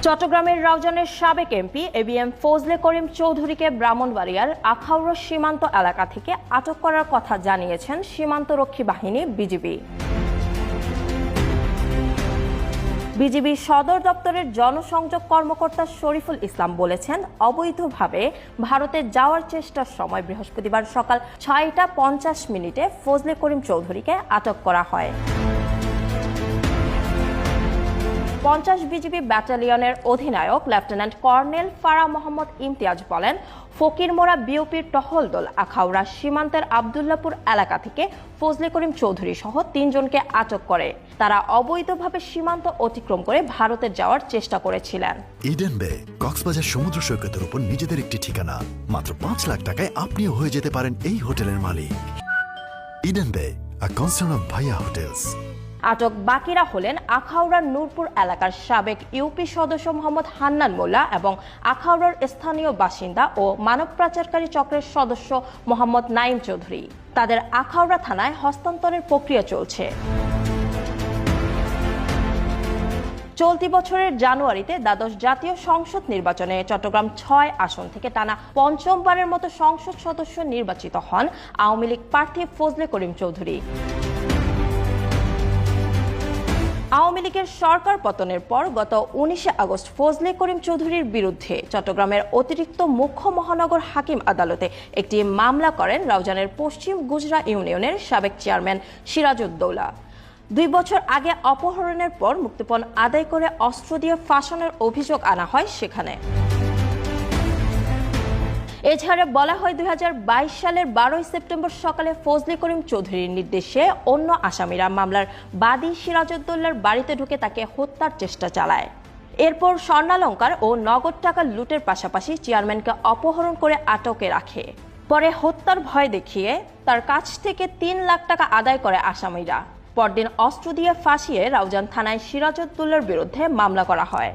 চট্টগ্রামের রাউজানের সাবেক MP ABM Fazle করিম চৌধুরীকে ব্রাহ্মণবাড়িয়ার আখাউড়া সীমান্ত এলাকা থেকে আটক করার কথা জানিয়েছেন সীমান্তরক্ষী বাহিনী বিজিবি সদর দপ্তরের জনসংযোগ কর্মকর্তা শরীফুল ইসলাম বলেছেন, অবৈধভাবে ভারতে যাওয়ার চেষ্টার সময় বৃহস্পতিবার সকাল ৬টা ৫০ ফজলে করিম চৌধুরীকে আটক করা হয়। ৫০ বিজিবি ব্যাটালিয়নের অধিনায়ক লেফটেন্যান্ট কর্নেল ফারাহ মোহাম্মদ ইমতিয়াজ বলেন, ফকিরমোড়া বিওপির টহল দল আখাউড়া সীমান্তের আবদুল্লাপুর এলাকা থেকে ফজলে করিম চৌধুরী সহ ৩ জনকে আটক করে। তারা অবৈধভাবে সীমান্ত অতিক্রম করে ভারতে যাওয়ার চেষ্টা করেছিলেন। ইডেন বে কক্সবাজার সমুদ্র সৈকতের উপর নিজেদের একটি ঠিকানা। মাত্র ৫ লাখ টাকায় আপনিও হয়ে যেতে পারেন এই হোটেলের মালিক। ইডেন বে, আ কনসার্ন অফ ভাইয়া হোটেলস। আটক বাকিরা হলেন আখাউড়ার নূরপুর এলাকার সাবেক ইউপি সদস্য মোহাম্মদ হান্নান মোল্লা এবং আখাউড়ার স্থানীয় বাসিন্দা ও মানব পাচারকারী চক্রের সদস্য মোহাম্মদ নাইম চৌধুরী। তাদের আখাউড়া থানায় হস্তান্তরের প্রক্রিয়া চলছে। চলতি বছরের জানুয়ারিতে দ্বাদশ জাতীয় সংসদ নির্বাচনে চট্টগ্রাম ৬ আসন থেকে টানা পঞ্চমবারের মতো সংসদ সদস্য নির্বাচিত হন আওয়ামী লীগ প্রার্থী ফজলে করিম চৌধুরী। আওয়ামী লীগের সরকার পতনের পর গত ১৯ আগস্ট ফজলে করিম চৌধুরীর বিরুদ্ধে চট্টগ্রামের অতিরিক্ত মুখ্য মহানগর হাকিম আদালতে একটি মামলা করেন রাউজানের পশ্চিম গুজরা ইউনিয়নের সাবেক চেয়ারম্যান সিরাজউদ্দৌলা। ২ বছর আগে অপহরণের পর মুক্তিপণ আদায় করে অস্ত্র দিয়ে ফাঁসানোর অভিযোগ আনা হয় সেখানে। এছাড়া বলা হয় ২০২২ সালের ১২ সেপ্টেম্বর সকালে ফজলে করিম চৌধুরীর নির্দেশে অন্য আসামিরা মামলার বাদী সিরাজউদ্দৌলার বাড়িতে ঢুকে তাকে হত্যার চেষ্টা চালায়। এরপর স্বর্ণালংকার ও নগদ টাকা লুটের পাশাপাশি চেয়ারম্যানকে অপহরণ করে আটকে রাখে। পরে হত্যার ভয় দেখিয়ে তার কাছ থেকে ৩ লাখ টাকা আদায় করে আসামিরা। পরদিন অস্ত্র দিয়ে ফাঁসিয়ে রাউজান থানায় সিরাজউদ্দৌলার বিরুদ্ধে মামলা করা হয়।